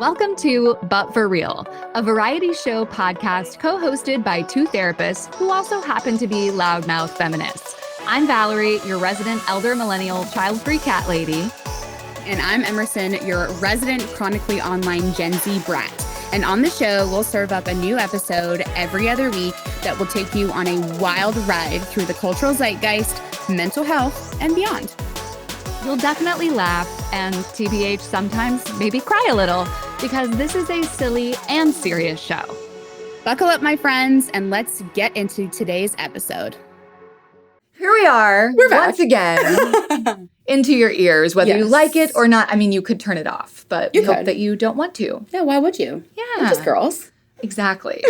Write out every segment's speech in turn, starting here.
Welcome to But For Real, a variety show podcast co-hosted by two therapists who also happen to be loudmouth feminists. I'm Valerie, your resident elder millennial child-free cat lady. And I'm Emerson, your resident chronically online Gen Z brat. And on the show, we'll serve up a new episode every other week that will take you on a wild ride through the cultural zeitgeist, mental health, and beyond. You'll definitely laugh and TBH sometimes maybe cry a little because this is a silly and serious show. Buckle up, my friends, and let's get into today's episode. Here we are, once again, into your ears, whether you like it or not. I mean, you could turn it off, but we hope that you don't want to. Yeah, why would you? Yeah. We're just girls. Exactly.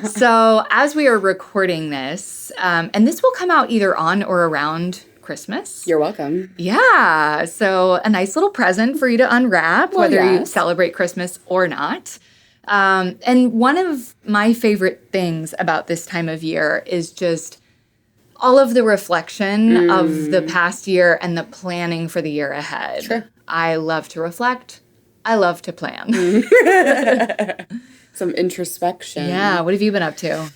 So as we are recording this, and this will come out either on or around Christmas. You're welcome. Yeah. So a nice little present for you to unwrap, whether you celebrate Christmas or not. And one of my favorite things about this time of year is just all of the reflection of the past year and the planning for the year ahead. Sure. I love to reflect. I love to plan. Some introspection. Yeah. What have you been up to?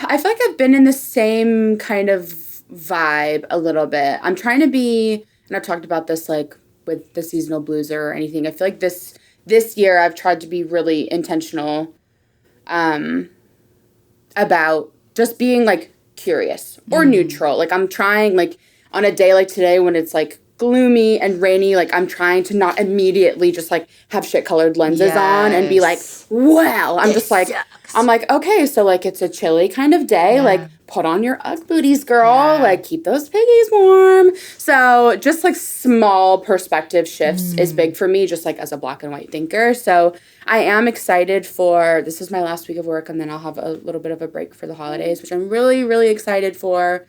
I feel like I've been in the same kind of vibe a little bit. I'm trying to be, and I've talked about this like with the seasonal blues or anything. I feel like this year I've tried to be really intentional about just being like curious or neutral. Like I'm trying, like on a day like today when it's like gloomy and rainy, like I'm trying to not immediately just like have shit colored lenses on and be like, wow. I'm just like, I'm like, okay, so like it's a chilly kind of day. Like put on your Ugg booties, girl. Like keep those piggies warm. So just like small perspective shifts is big for me, just like as a black and white thinker. So I am excited for, this is my last week of work and then I'll have a little bit of a break for the holidays, which I'm really, really excited for.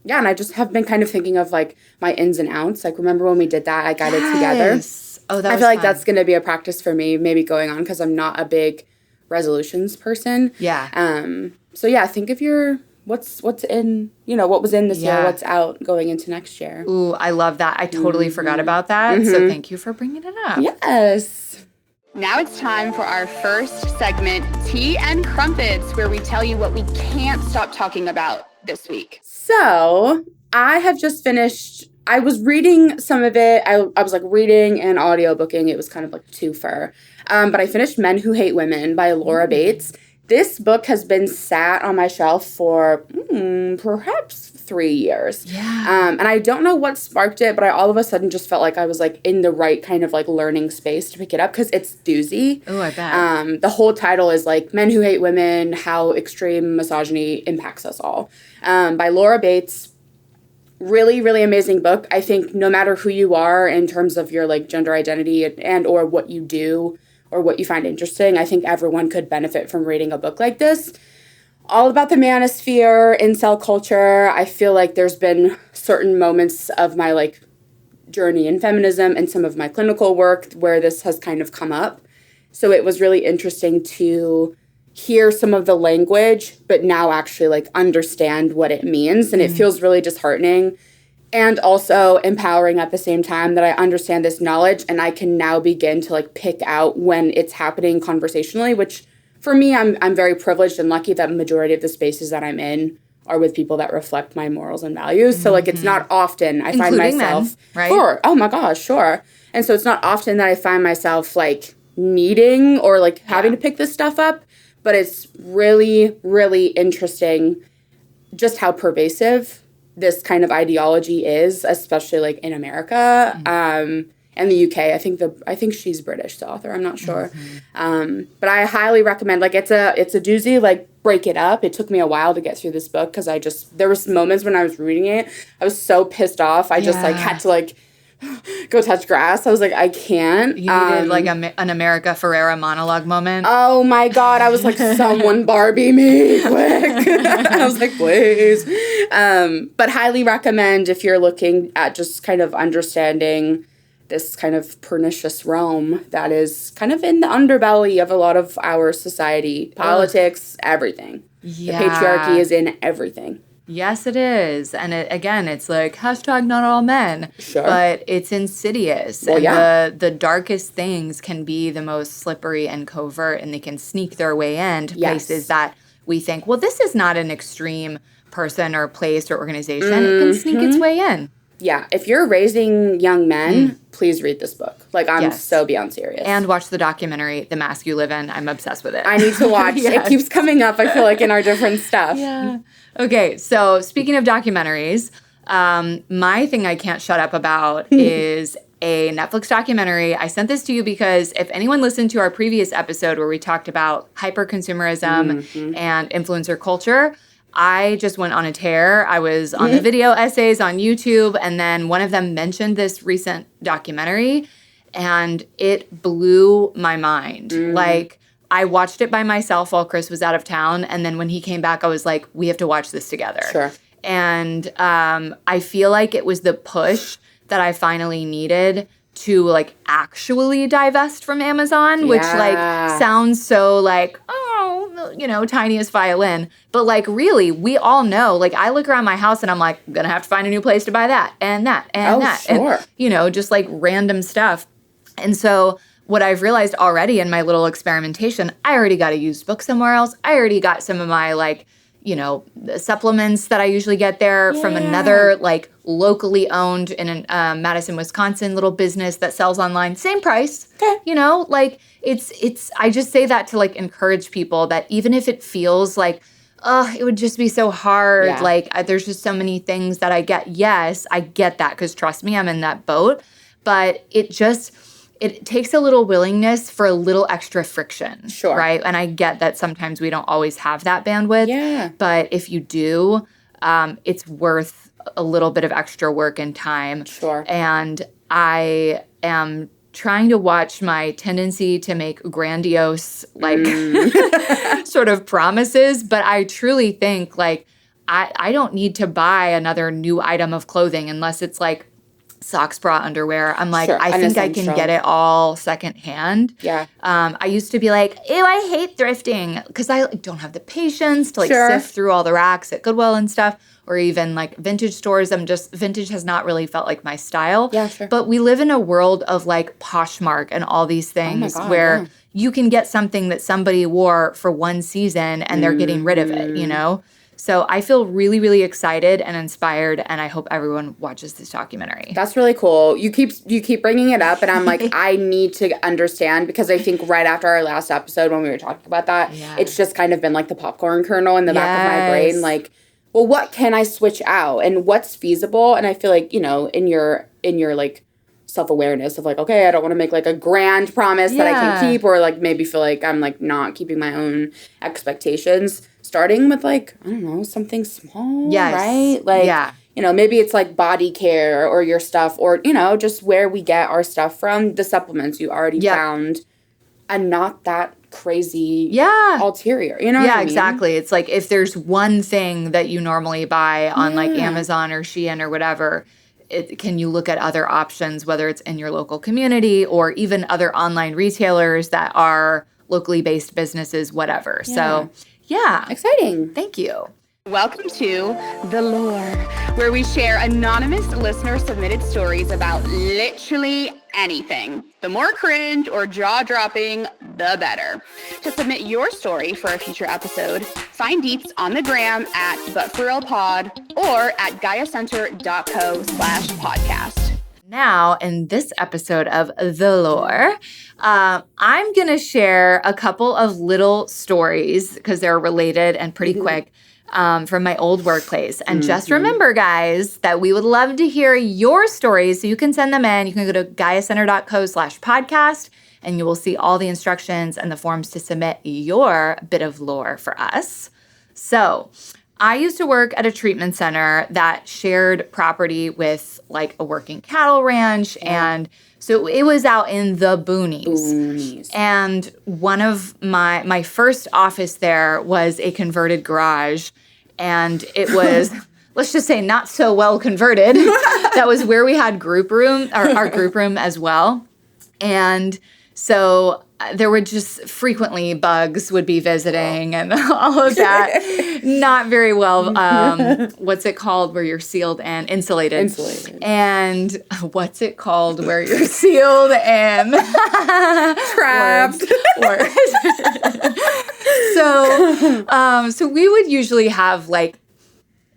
Yeah, and I just have been kind of thinking of, like, my ins and outs. Like, remember when we did that? I got it together. Oh, that I was feel like fun. that's going to be a practice for me maybe going on because I'm not a big resolutions person. Yeah. So, yeah, think of your, what's in, you know, what was in this year, what's out going into next year. Ooh, I love that. I totally forgot about that. So thank you for bringing it up. Yes. Now it's time for our first segment, Tea and Crumpets, where we tell you what we can't stop talking about this week. So I have just finished, I was reading some of it. I was like reading and audiobooking. It was kind of like twofer. But I finished Men Who Hate Women by Laura Bates. This book has been sat on my shelf for perhaps 3 years. Yeah. And I don't know what sparked it, but I all of a sudden just felt like I was like in the right kind of like learning space to pick it up because it's doozy. Oh, I bet. The whole title is like Men Who Hate Women, How Extreme Misogyny Impacts Us All, by Laura Bates. Really, really amazing book. I think no matter who you are in terms of your like gender identity and or what you do or what you find interesting, I think everyone could benefit from reading a book like this. All about the manosphere, incel culture. I feel like there's been certain moments of my like journey in feminism and some of my clinical work where this has kind of come up. So it was really interesting to hear some of the language, but now actually like understand what it means. And it feels really disheartening and also empowering at the same time that I understand this knowledge and I can now begin to like pick out when it's happening conversationally, which for me, I'm very privileged and lucky that the majority of the spaces that I'm in are with people that reflect my morals and values. So, like, it's not often I find myself... men, right? Sure. Oh, my gosh, sure. And so it's not often that I find myself, like, needing or, like, having to pick this stuff up. But it's really, really interesting just how pervasive this kind of ideology is, especially, like, in America. And the UK. I think she's British, the author. I'm not sure. But I highly recommend, like, it's a doozy, like, break it up. It took me a while to get through this book because there was moments when I was reading it, I was so pissed off. I just, like, had to, like, go touch grass. I was like, I can't. You needed, like, an America Ferrera monologue moment. Oh, my God. I was like, someone Barbie me, quick. I was like, please. But highly recommend if you're looking at just kind of understanding this kind of pernicious realm that is kind of in the underbelly of a lot of our society, politics, everything. Yeah. The patriarchy is in everything. Yes, it is. And again, it's like hashtag not all men. Sure. But it's insidious. Well, and the darkest things can be the most slippery and covert, and they can sneak their way into places that we think, well, this is not an extreme person or place or organization. It can sneak its way in. Yeah, if you're raising young men, please read this book. Like, I'm so beyond serious. And watch the documentary, The Mask You Live In. I'm obsessed with it. I need to watch. It keeps coming up, I feel like, in our different stuff. Yeah. Okay, so speaking of documentaries, my thing I can't shut up about is a Netflix documentary. I sent this to you because if anyone listened to our previous episode where we talked about hyper-consumerism and influencer culture, I just went on a tear. I was on the video essays on YouTube, and then one of them mentioned this recent documentary, and it blew my mind. Like, I watched it by myself while Chris was out of town, and then when he came back, I was like, we have to watch this together. Sure. And I feel like it was the push that I finally needed to, like, actually divest from Amazon, which, like, sounds so, like, oh, you know, tiniest violin. But, like, really, we all know, like, I look around my house and I'm like, I'm going to have to find a new place to buy that and that and that. Sure. And, you know, just, like, random stuff. And so what I've realized already in my little experimentation, I already got a used book somewhere else. I already got some of my, like, you know, the supplements that I usually get there from another, like, locally owned in Madison, Wisconsin little business that sells online. Same price. Okay. You know, like, it's I just say that to, like, encourage people that even if it feels like, oh, it would just be so hard. Like, there's just so many things that I get. Yes, I get that because trust me, I'm in that boat. But it takes a little willingness for a little extra friction. Sure. Right? And I get that sometimes we don't always have that bandwidth. Yeah. But if you do, it's worth a little bit of extra work and time. Sure. And I am trying to watch my tendency to make grandiose, like, sort of promises. But I truly think, like, I don't need to buy another new item of clothing unless it's, like, socks, bra, underwear. I'm like, Sure, I think I can get it all secondhand. Yeah. I used to be like, ew, I hate thrifting because I don't have the patience to, like, sift through all the racks at Goodwill and stuff, or even, like, vintage stores. Vintage has not really felt like my style. Yeah, sure. But we live in a world of, like, Poshmark and all these things where you can get something that somebody wore for one season and they're getting rid of it, you know? So I feel really, really excited and inspired, and I hope everyone watches this documentary. That's really cool. You keep bringing it up, and I'm like, I need to understand, because I think right after our last episode when we were talking about that, it's just kind of been like the popcorn kernel in the back of my brain, like, well, what can I switch out and what's feasible? And I feel like, you know, in your like self-awareness of like, okay, I don't want to make like a grand promise that I can keep, or like maybe feel like I'm like not keeping my own expectations. Starting with, like, I don't know, something small, right? Like, you know, maybe it's like body care or your stuff, or, you know, just where we get our stuff from, the supplements you already found, and not that crazy ulterior, you know what I mean? Exactly. It's like if there's one thing that you normally buy on like Amazon or Shein or whatever, can you look at other options, whether it's in your local community or even other online retailers that are locally based businesses, whatever. So, exciting. Thank you. Welcome to The Lore, where we share anonymous listener-submitted stories about literally anything. The more cringe or jaw-dropping, the better. To submit your story for a future episode, find deets on the gram at ButForRealPod or at GaiaCenter.co/podcast. Now, in this episode of The Lore, I'm going to share a couple of little stories because they're related and pretty quick from my old workplace. And just remember, guys, that we would love to hear your stories. So you can send them in. You can go to GaiaCenter.co/podcast and you will see all the instructions and the forms to submit your bit of lore for us. So I used to work at a treatment center that shared property with like a working cattle ranch. And so it was out in the boonies. And one of my first office there was a converted garage. And it was, let's just say, not so well converted. That was where we had group room, our group room as well. And So there would just frequently bugs would be visiting and all of that. Not very well, what's it called where you're sealed and insulated? Insulated. And what's it called where you're sealed and trapped? So we would usually have like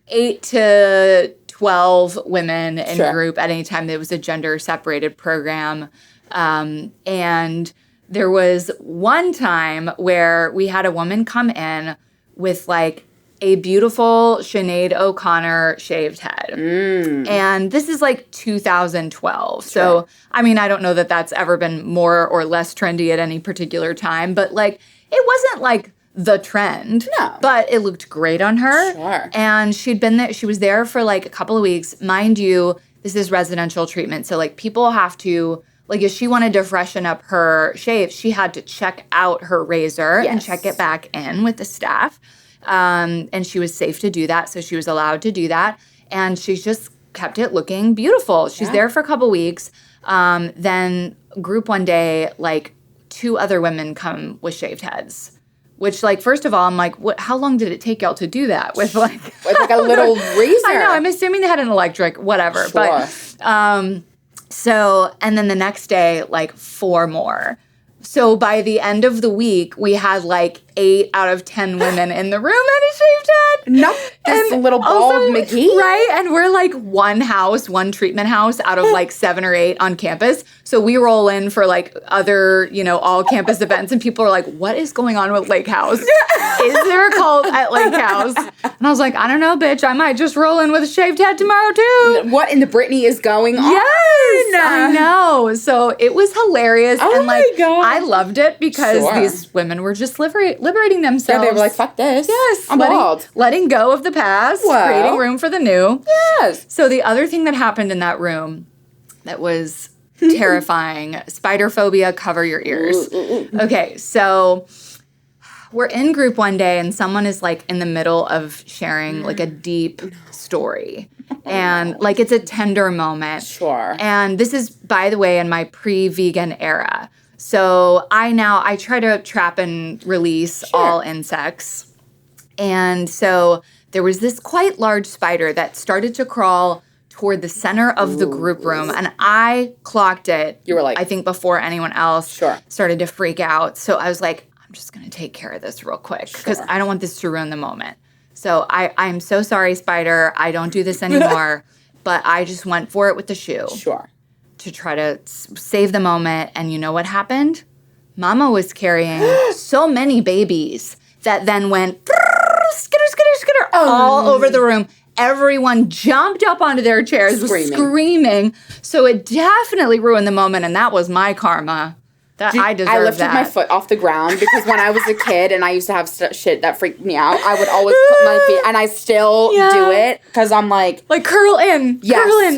8 to 12 women in a group at any time. There was a gender separated program. And there was one time where we had a woman come in with like a beautiful Sinead O'Connor shaved head. And this is like 2012. So, I mean, I don't know that that's ever been more or less trendy at any particular time, but like it wasn't like the trend. No. But it looked great on her. Sure. And she'd been there, she was there for like a couple of weeks. Mind you, this is residential treatment. So like people have to, like if she wanted to freshen up her shave, she had to check out her razor and check it back in with the staff. And she was safe to do that. So she was allowed to do that. And she just kept it looking beautiful. She's there for a couple weeks. Then group one day, like 2 other women come with shaved heads. Which, like, first of all, I'm like, what? How long did it take y'all to do that with like a little razor? I know. I'm assuming they had an electric, whatever. Sure. But so, and then the next day, like 4 more. So by the end of the week, we had like 8 out of 10 women in the room had a shaved head. Nope. This little bald McGee. Right? And we're like one treatment house out of like 7 or 8 on campus. So we roll in for like other, all campus events and people are like, what is going on with Lake House? Is there a cult at Lake House? And I was like, I don't know, bitch. I might just roll in with a shaved head tomorrow too. What in the Britney is going on? Yes, I know. So it was hilarious. Oh and like, my God. I loved it because these women were just liberating themselves. Yeah, they were like, fuck this. Yes. I'm bald. Letting go of the past, creating room for the new. Yes. So the other thing that happened in that room that was terrifying, spider phobia, cover your ears. Okay, so we're in group one day and someone is like in the middle of sharing like a deep story. And like it's a tender moment. Sure. And this is, by the way, in my pre-vegan era. So I try to trap and release all insects. And so there was this quite large spider that started to crawl toward the center of the group room. And I clocked it. You were like, I think before anyone else started to freak out. So I was like, I'm just going to take care of this real quick because I don't want this to ruin the moment. So I'm so sorry, spider. I don't do this anymore. But I just went for it with the shoe. Sure. To try to save the moment. And you know what happened? Mama was carrying so many babies that then went skitter, skitter, skitter all over the room. Everyone jumped up onto their chairs, was screaming. So it definitely ruined the moment, and that was my karma. I deserved that. I lifted my foot off the ground because when I was a kid and I used to have shit that freaked me out, I would always put my feet, and I still do it because I'm like curl in,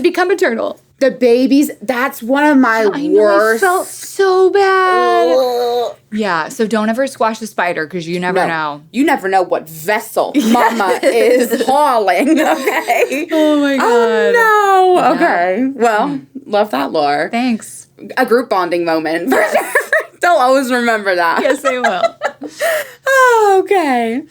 become a turtle. The babies, that's one of my worst. I felt so bad. Yeah, so don't ever squash a spider because you never know. You never know what vessel Mama is hauling, okay? Oh my God. Oh no. Okay. Well, love that lore. Thanks. A group bonding moment. For sure. They'll always remember that. Yes, they will. Oh, okay.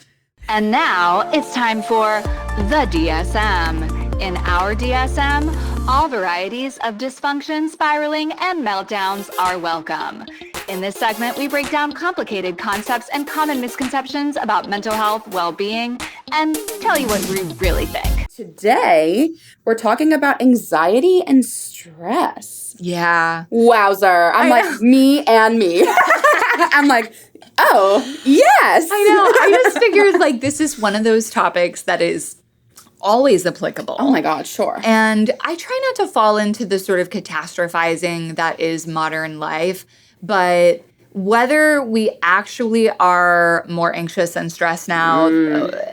And now it's time for the DSM. In our DSM, all varieties of dysfunction, spiraling, and meltdowns are welcome. In this segment, we break down complicated concepts and common misconceptions about mental health, well-being, and tell you what we really think. Today, we're talking about anxiety and stress. Yeah. Wowzer. I'm like, me and me. I'm like, oh, yes. I know. I just figured like this is one of those topics that is always applicable. Oh my God, sure. And I try not to fall into the sort of catastrophizing that is modern life, but whether we actually are more anxious and stressed now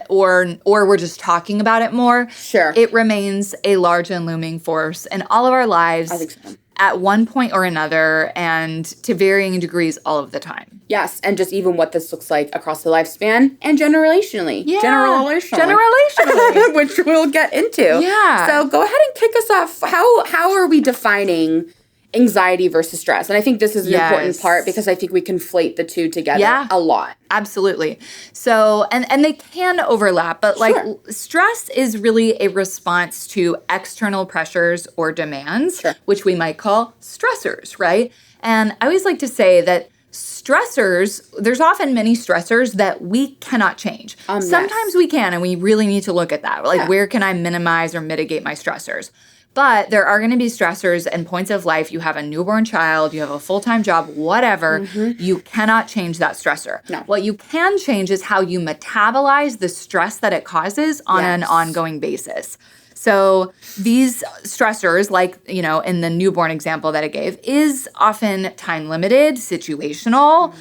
or we're just talking about it more, it remains a large and looming force in all of our lives. I think so. At one point or another, and to varying degrees all of the time. Yes, and just even what this looks like across the lifespan and generationally. Yeah. Generationally. Which we'll get into. Yeah. So go ahead and kick us off. How are we defining anxiety versus stress. And I think this is an important part because I think we conflate the two together a lot. Absolutely. So, and they can overlap, but like stress is really a response to external pressures or demands, which we might call stressors, right? And I always like to say that stressors, there's often many stressors that we cannot change. Sometimes we can, and we really need to look at that. Like, where can I minimize or mitigate my stressors? But there are going to be stressors and points of life. You have a newborn child, you have a full-time job, whatever. You cannot change that stressor. No. What you can change is how you metabolize the stress that it causes on an ongoing basis. So these stressors, like, you know, in the newborn example that I gave, is often time-limited, situational.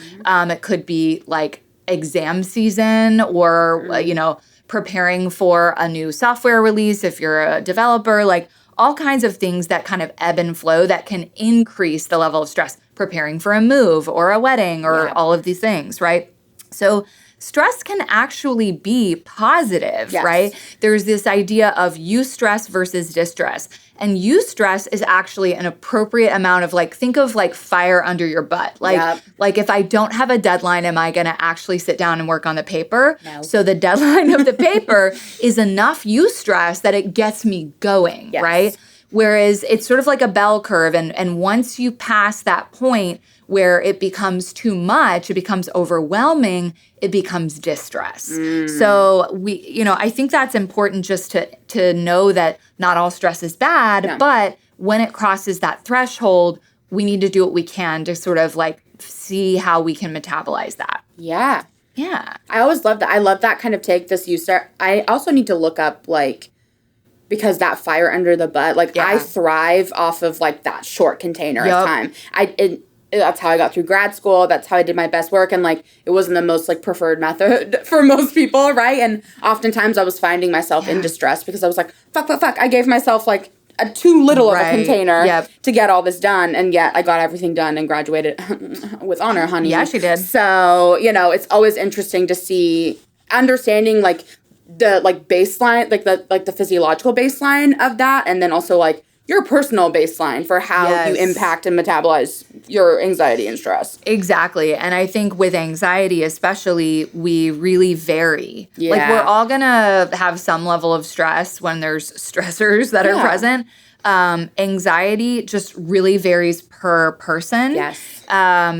It could be like exam season or, you know, preparing for a new software release if you're a developer, like all kinds of things that kind of ebb and flow that can increase the level of stress, preparing for a move or a wedding or all of these things, right? So stress can actually be positive, right? There's this idea of eustress versus distress. And eustress is actually an appropriate amount of, like, think of like fire under your butt. Like if I don't have a deadline, am I going to actually sit down and work on the paper? No. So the deadline of the paper is enough eustress that it gets me going, right? Whereas it's sort of like a bell curve. And once you pass that point where it becomes too much, it becomes overwhelming, it becomes distress. So I think that's important just to know that not all stress is bad, but when it crosses that threshold, we need to do what we can to sort of like see how we can metabolize that. Yeah. Yeah. I always love that. I love that kind of take, this eustress. I also need to look up, like, because that fire under the butt, like, I thrive off of, like, that short container of time. That's how I got through grad school. That's how I did my best work. And, like, it wasn't the most, like, preferred method for most people, right? And oftentimes I was finding myself in distress because I was like, fuck. I gave myself, like, too little of a container to get all this done. And yet I got everything done and graduated with honor, honey. Yeah, she did. So, you know, it's always interesting to see, understanding, like, the, like, baseline, like the physiological baseline of that. And then also, like, your personal baseline for how you impact and metabolize your anxiety and stress. Exactly. And I think with anxiety especially, we really vary. Like, we're all going to have some level of stress when there's stressors that are present. Anxiety just really varies per person.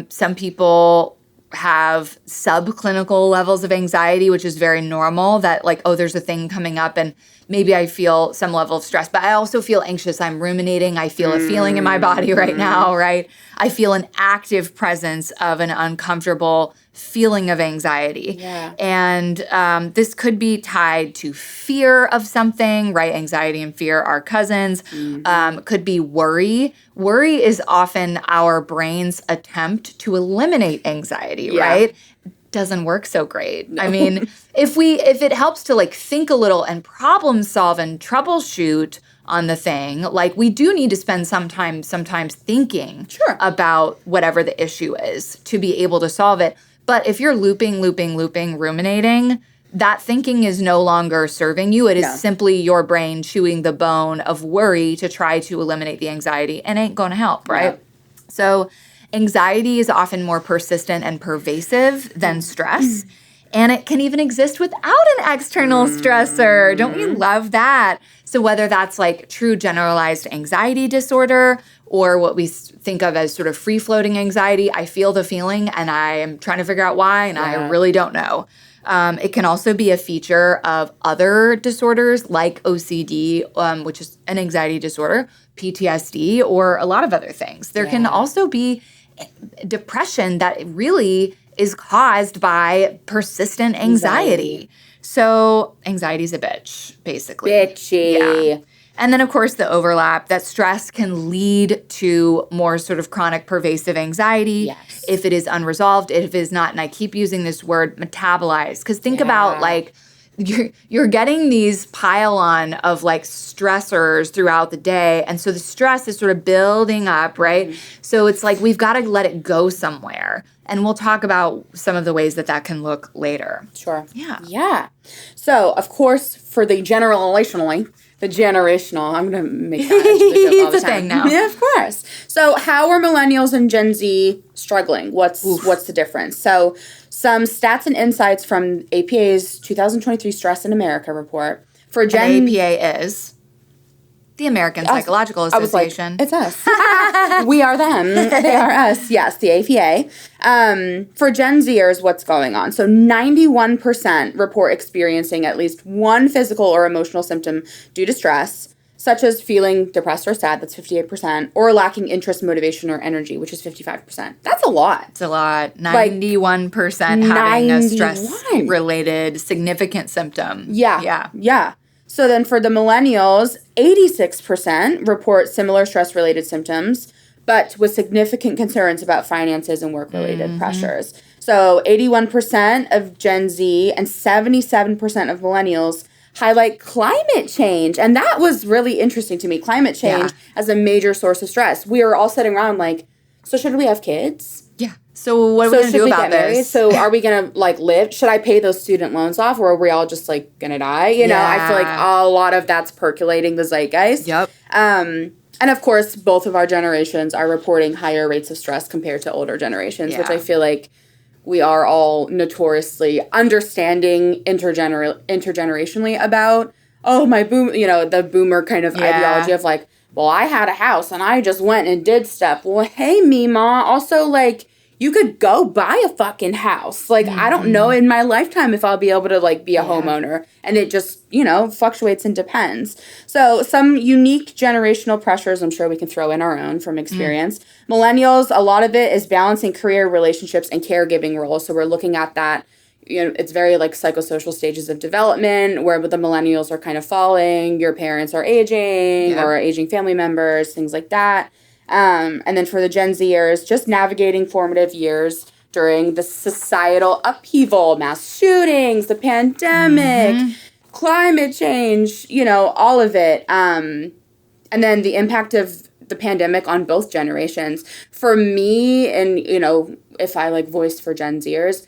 Some people have subclinical levels of anxiety, which is very normal, that like, oh, there's a thing coming up and maybe I feel some level of stress, but I also feel anxious. I'm ruminating. I feel a feeling in my body right now, right? I feel an active presence of an uncomfortable feeling of anxiety. And this could be tied to fear of something, right? Anxiety and fear are cousins. Could be worry. Worry is often our brain's attempt to eliminate anxiety, right? Doesn't work so great. No. I mean, if it helps to like think a little and problem solve and troubleshoot on the thing, like we do need to spend some time sometimes thinking about whatever the issue is to be able to solve it. But if you're looping, ruminating, that thinking is no longer serving you. It is simply your brain chewing the bone of worry to try to eliminate the anxiety and ain't going to help, right? So anxiety is often more persistent and pervasive than stress. And it can even exist without an external stressor. Don't you love that? So whether that's like true generalized anxiety disorder or what we think of as sort of free-floating anxiety, I feel the feeling and I am trying to figure out why and I really don't know. It can also be a feature of other disorders like OCD, which is an anxiety disorder, PTSD, or a lot of other things. There can also be depression that really is caused by persistent anxiety. So anxiety's a bitch, basically. Bitchy. And then, of course, the overlap that stress can lead to more sort of chronic pervasive anxiety if it is unresolved, if it is not, and I keep using this word, metabolized. Because think about, like, you're getting these pile-on of, like, stressors throughout the day. And so the stress is sort of building up, right? So it's like we've got to let it go somewhere. And we'll talk about some of the ways that can look later. Sure. Yeah. So, of course, for the generationally, The generational. I'm going to make that into the joke all the It's a time. thing now. Yeah, of course. So how are millennials and Gen Z struggling? What's the difference? So some stats and insights from APA's 2023 Stress in America report. For And the APA is the American Psychological Association. It's us. We are them. They are us. Yes, the APA. For Gen Zers, what's going on? So 91% report experiencing at least one physical or emotional symptom due to stress, such as feeling depressed or sad, that's 58%, or lacking interest, motivation, or energy, which is 55%. That's a lot. It's a lot. 91% having a 91. stress-related significant symptom. Yeah. So then for the millennials, 86% report similar stress-related symptoms, but with significant concerns about finances and work-related pressures. So 81% of Gen Z and 77% of millennials highlight climate change. And that was really interesting to me. Climate change as a major source of stress. We were all sitting around like, so should we have kids? Yeah. So what are we going to do about this? So are we going to, like, live? Should I pay those student loans off, or are we all just, like, going to die? You know, I feel like a lot of that's percolating the zeitgeist. Yep. And, of course, both of our generations are reporting higher rates of stress compared to older generations, which I feel like we are all notoriously understanding intergenerationally about, the boomer kind of ideology of, like, well, I had a house and I just went and did stuff. Well, hey, Mima, also, like, you could go buy a fucking house. Like, I don't know in my lifetime if I'll be able to, like, be a homeowner. And it just, fluctuates and depends. So some unique generational pressures I'm sure we can throw in our own from experience. Millennials, a lot of it is balancing career, relationships, and caregiving roles. So we're looking at that. It's very, like, psychosocial stages of development where the millennials are kind of falling. Your parents are aging or aging family members, things like that. And then for the Gen Zers, just navigating formative years during the societal upheaval, mass shootings, the pandemic, climate change, all of it. And then the impact of the pandemic on both generations. For me, and, if I, like, voiced for Gen Zers,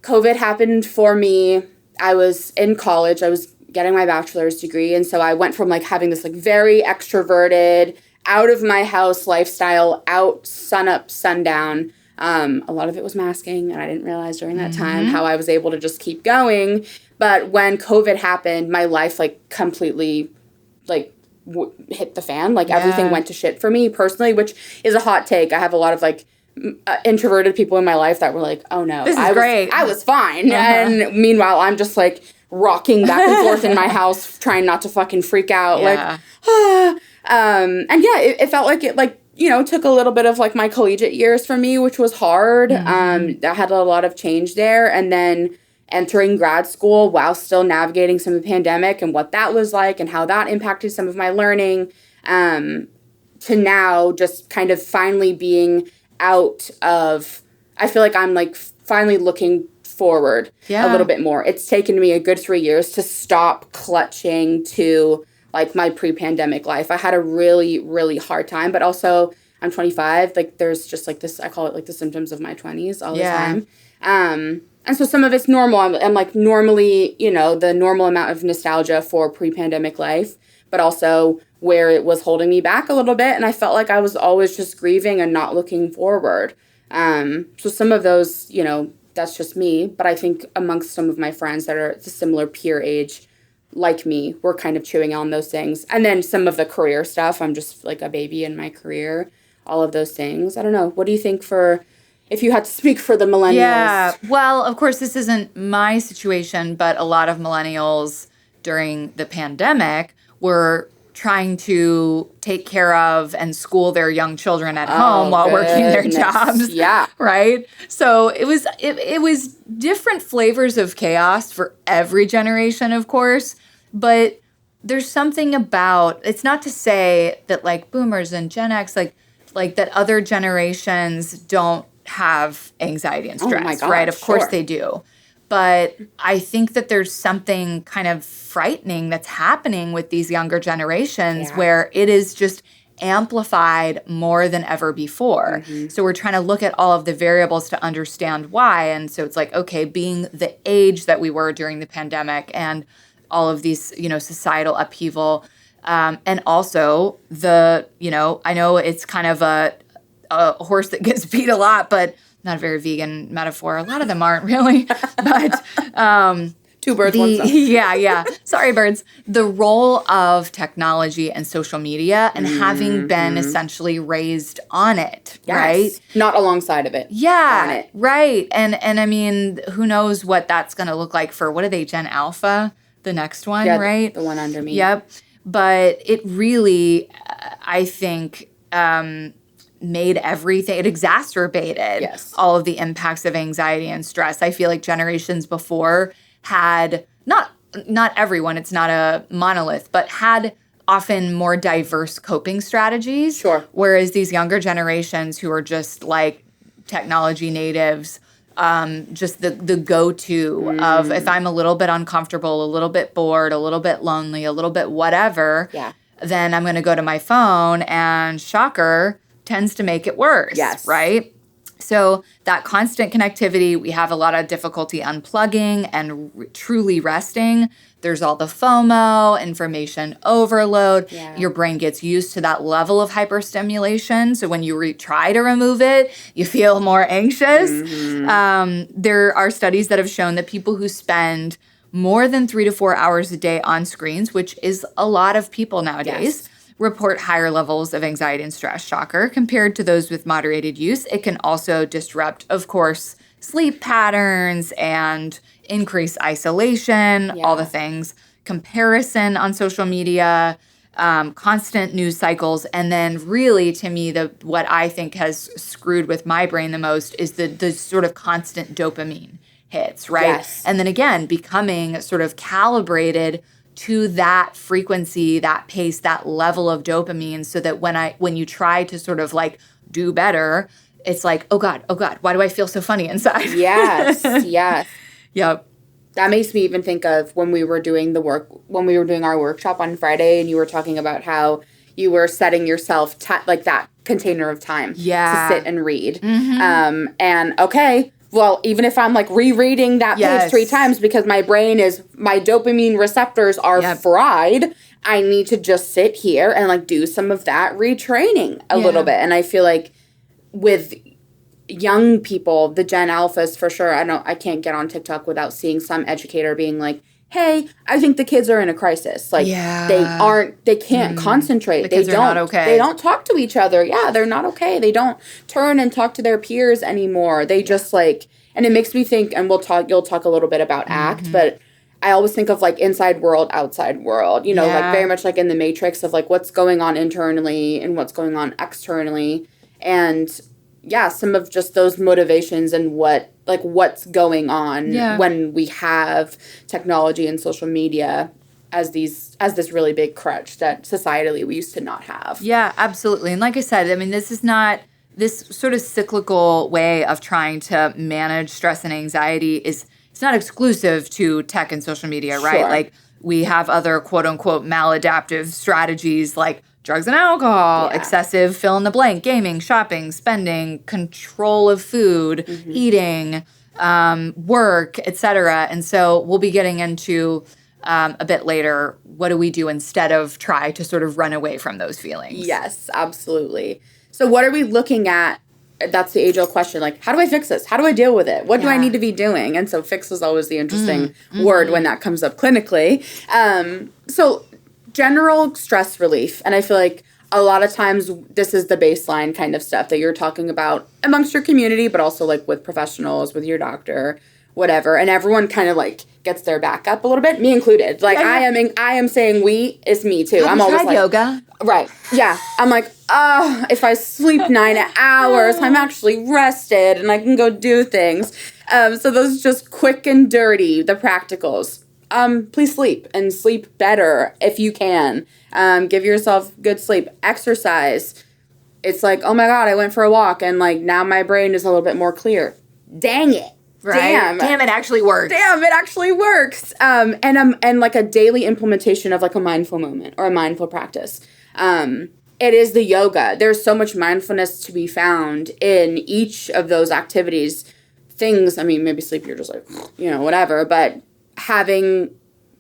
COVID happened for me. I was in college. I was getting my bachelor's degree. And so I went from, like, having this, like, very extroverted, out of my house lifestyle, out sun up, sundown. A lot of it was masking, and I didn't realize during that time how I was able to just keep going. But when COVID happened, my life, like, completely, like, hit the fan. Like, everything went to shit for me personally, which is a hot take. I have a lot of, like, introverted people in my life that were like, oh no, this is great. I was fine. And meanwhile, I'm just, like, rocking back and forth in my house, trying not to fucking freak out. It felt like it, like, took a little bit of, like, my collegiate years for me, which was hard. I had a lot of change there. And then entering grad school while still navigating some of the pandemic and what that was like and how that impacted some of my learning, to now just kind of finally being out of, I feel like I'm, like, finally looking forward a little bit more. It's taken me a good 3 years to stop clutching to, like, my pre-pandemic life. I had a really, really hard time, but also I'm 25. Like, there's just, like, this, I call it, like, the symptoms of my 20s all the time. And so some of it's normal. I'm like, normally, the normal amount of nostalgia for pre-pandemic life, but also where it was holding me back a little bit. And I felt like I was always just grieving and not looking forward. So some of those, that's just me. But I think amongst some of my friends that are the similar peer age, like me, we're kind of chewing on those things. And then some of the career stuff, I'm just, like, a baby in my career, all of those things. I don't know. What do you think if you had to speak for the millennials? Yeah. Well, of course, this isn't my situation, but a lot of millennials during the pandemic were trying to take care of and school their young children at home while working their jobs. Yeah. Right? So it was different flavors of chaos for every generation, of course, but there's something about, it's not to say that, like, boomers and Gen X, like that other generations don't have anxiety and stress, my God, right? Of course sure. they do. But I think that there's something kind of frightening that's happening with these younger generations where it is just amplified more than ever before. So we're trying to look at all of the variables to understand why. And so it's like, okay, being the age that we were during the pandemic and all of these, societal upheaval. And also I know it's kind of a horse that gets beat a lot, but not a very vegan metaphor. A lot of them aren't really, but two birds, one stone. Yeah. Sorry, birds. The role of technology and social media and having been essentially raised on it, right? Not alongside of it. Yeah, on it. Right. And I mean, who knows what that's going to look like for, what are they, Gen Alpha? The next one, right? The one under me. Yep. But it really, I think, made everything, it exacerbated all of the impacts of anxiety and stress. I feel like generations before had, not everyone, it's not a monolith, but had often more diverse coping strategies. Sure. Whereas these younger generations who are just like technology natives, just the go-to of, if I'm a little bit uncomfortable, a little bit bored, a little bit lonely, a little bit whatever, then I'm going to go to my phone, and shocker, tends to make it worse. Yes. Right? So that constant connectivity, we have a lot of difficulty unplugging and truly resting. There's all the FOMO, information overload. Yeah. Your brain gets used to that level of hyperstimulation. So when you try to remove it, you feel more anxious. There are studies that have shown that people who spend more than 3 to 4 hours a day on screens, which is a lot of people nowadays, report higher levels of anxiety and stress, shocker, compared to those with moderated use. It can also disrupt, of course, sleep patterns and increase isolation, all the things, comparison on social media, constant news cycles. And then really, to me, what I think has screwed with my brain the most is the sort of constant dopamine hits, right? Yes. And then again, becoming sort of calibrated to that frequency, that pace, that level of dopamine, so that when you try to sort of like do better, it's like, oh God, why do I feel so funny inside? Yes. Yep. That makes me even think of when we were doing our workshop on Friday, and you were talking about how you were setting yourself like that container of time to sit and read. And okay, well, even if I'm like rereading that page 3 times because my dopamine receptors are fried, I need to just sit here and like do some of that retraining a little bit. And I feel like with young people, the Gen Alphas for sure, I can't get on TikTok without seeing some educator being like, hey, I think the kids are in a crisis. Like they can't concentrate. Kids are not okay. They don't talk to each other. Yeah, they're not okay. They don't turn and talk to their peers anymore. They just like, and it makes me think, and you'll talk a little bit about ACT, but I always think of like inside world, outside world, like very much like in the Matrix of like what's going on internally and what's going on externally. And some of just those motivations and what's going on when we have technology and social media as this really big crutch that societally we used to not have. Yeah, absolutely. And like I said, I mean, this is not this sort of cyclical way of trying to manage stress and anxiety it's not exclusive to tech and social media, right? Sure. Like we have other quote unquote maladaptive strategies like drugs and alcohol, excessive fill in the blank, gaming, shopping, spending, control of food, eating, work, etc. And so we'll be getting into a bit later, what do we do instead of try to sort of run away from those feelings? Yes, absolutely. So what are we looking at? That's the age-old question. Like, how do I fix this? How do I deal with it? What do I need to be doing? And so fix is always the interesting word when that comes up clinically. So general stress relief. And I feel like a lot of times this is the baseline kind of stuff that you're talking about amongst your community, but also like with professionals, with your doctor, whatever. And everyone kind of like gets their back up a little bit, me included. Like I am saying we is me too. I'm always like yoga. Right. Yeah. I'm like, if I sleep 9 hours, I'm actually rested and I can go do things. So those just quick and dirty, the practicals. Please sleep and sleep better if you can. Give yourself good sleep. Exercise. It's like, oh my God, I went for a walk and like now my brain is a little bit more clear. Dang it. Right? Damn, it actually works. And like a daily implementation of like a mindful moment or a mindful practice. It is the yoga. There's so much mindfulness to be found in each of those activities. Things, I mean, maybe sleep, you're just like, whatever. But having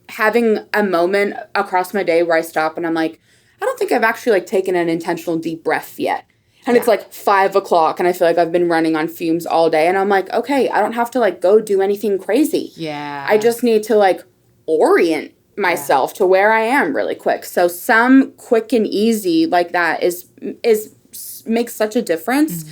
having a moment across my day where I stop and I'm like, I don't think I've actually like taken an intentional deep breath yet. And it's like 5 o'clock and I feel like I've been running on fumes all day. And I'm like, okay, I don't have to like go do anything crazy. Yeah. I just need to like orient myself to where I am really quick. So some quick and easy like that is makes such a difference.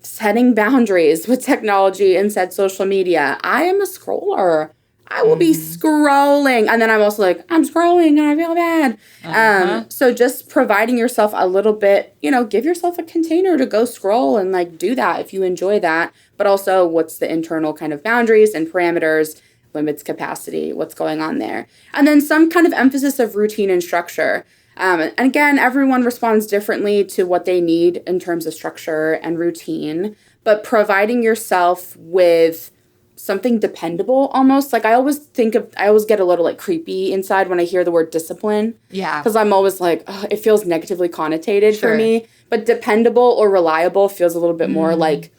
Setting boundaries with technology and said social media. I am a scroller. I will be scrolling. And then I'm also like, I'm scrolling and I feel bad. So just providing yourself a little bit, you know, give yourself a container to go scroll and like do that if you enjoy that. But also what's the internal kind of boundaries and parameters, limits, capacity, what's going on there. And then some kind of emphasis of routine and structure. And again, everyone responds differently to what they need in terms of structure and routine. But providing yourself with something dependable almost. Like I always get a little like creepy inside when I hear the word discipline. Yeah. Because I'm always like, it feels negatively connotated for me. But dependable or reliable feels a little bit more like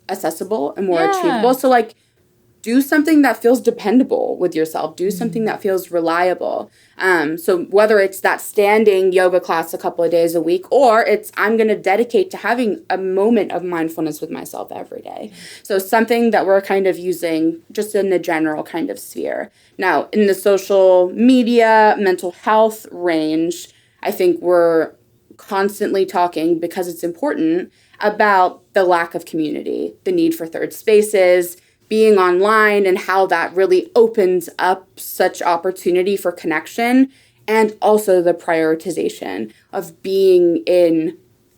accessible and more achievable. So like do something that feels dependable with yourself. Do something that feels reliable. So whether it's that standing yoga class a couple of days a week, or it's I'm going to dedicate to having a moment of mindfulness with myself every day. So something that we're kind of using just in the general kind of sphere. Now, in the social media, mental health range, I think we're constantly talking, because it's important, about the lack of community, the need for third spaces, being online, and how that really opens up such opportunity for connection, and also the prioritization of being in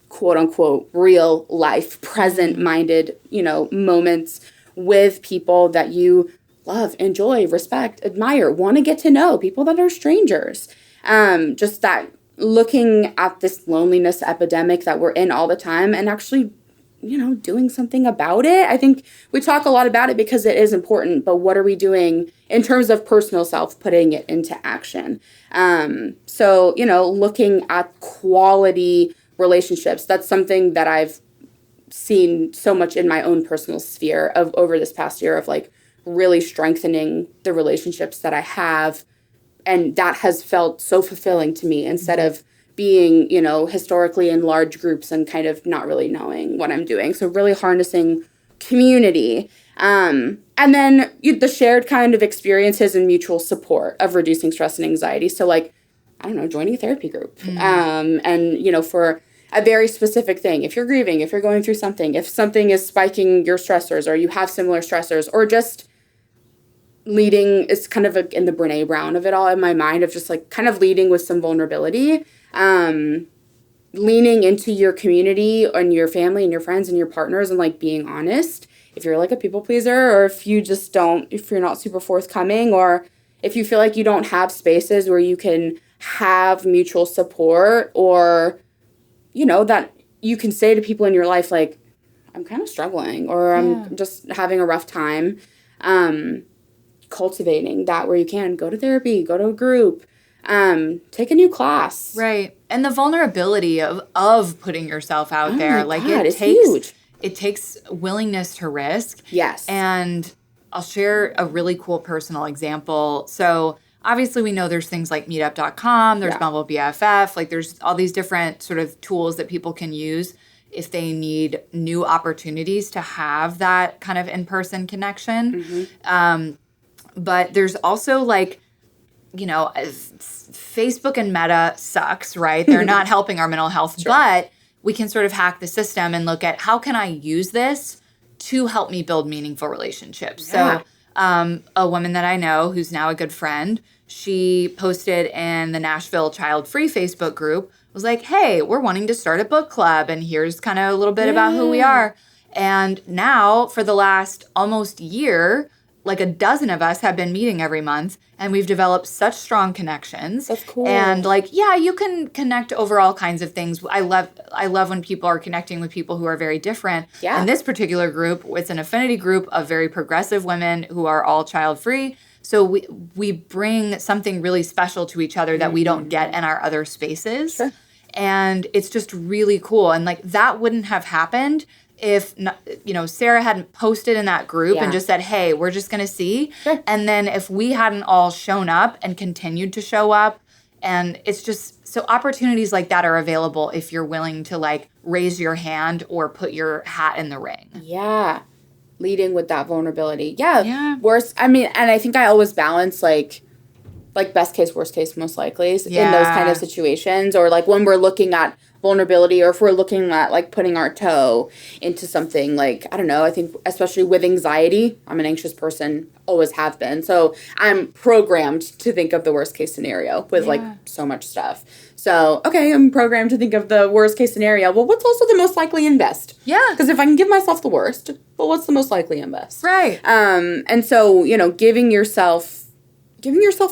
quote unquote real life, present-minded, you know, moments with people that you love, enjoy, respect, admire, want to get to know, people that are strangers. Just that looking at this loneliness epidemic that we're in all the time and actually, you know, doing something about it. I think we talk a lot about it because it is important, but what are we doing in terms of personal self, putting it into action? So, you know, looking at quality relationships, that's something that I've seen so much in my own personal sphere of over this past year of like really strengthening the relationships that I have. And that has felt so fulfilling to me instead of being, you know, historically in large groups and kind of not really knowing what I'm doing. So really harnessing community. And then the shared kind of experiences and mutual support of reducing stress and anxiety. So like, I don't know, joining a therapy group. And, you know, for a very specific thing, if you're grieving, if you're going through something, if something is spiking your stressors or you have similar stressors, or just leading is kind of in the Brene Brown of it all in my mind of just like kind of leading with some vulnerability, leaning into your community and your family and your friends and your partners and like being honest. If you're like a people pleaser, or if you're not super forthcoming, or if you feel like you don't have spaces where you can have mutual support, or, you know, that you can say to people in your life, like, I'm kind of struggling, or I'm just having a rough time. Cultivating that where you can go to therapy, go to a group, take a new class. Right. And the vulnerability of putting yourself out there, like God, it takes huge. It takes willingness to risk. Yes. And I'll share a really cool personal example. So obviously we know there's things like meetup.com, there's Bumble BFF, like there's all these different sort of tools that people can use if they need new opportunities to have that kind of in-person connection. But there's also like, you know, Facebook and Meta sucks, right? They're not helping our mental health, but we can sort of hack the system and look at how can I use this to help me build meaningful relationships. So a woman that I know who's now a good friend, she posted in the Nashville Child Free Facebook group, was like, hey, we're wanting to start a book club, and here's kind of a little bit about who we are. And now for the last almost year, like a dozen of us have been meeting every month, and we've developed such strong connections. That's cool. And like, yeah, you can connect over all kinds of things. I love when people are connecting with people who are very different. Yeah. In this particular group, it's an affinity group of very progressive women who are all child-free. So we bring something really special to each other that we don't get in our other spaces. Sure. And it's just really cool. And like that wouldn't have happened if, Sarah hadn't posted in that group and just said, hey, we're just going to see. Sure. And then if we hadn't all shown up and continued to show up, and it's just, so opportunities like that are available if you're willing to like raise your hand or put your hat in the ring. Yeah. Leading with that vulnerability. Yeah. Yeah. And I think I always balance like best case, worst case, most likely in those kind of situations, or like when we're looking at vulnerability, or if we're looking at like putting our toe into something, like, I don't know, I think especially with anxiety, I'm an anxious person, always have been. So I'm programmed to think of the worst case scenario with like so much stuff. So, okay, I'm programmed to think of the worst case scenario. Well, what's also the most likely and best? Yeah. Because if I can give myself the worst, well, what's the most likely and best? Right. And so, giving yourself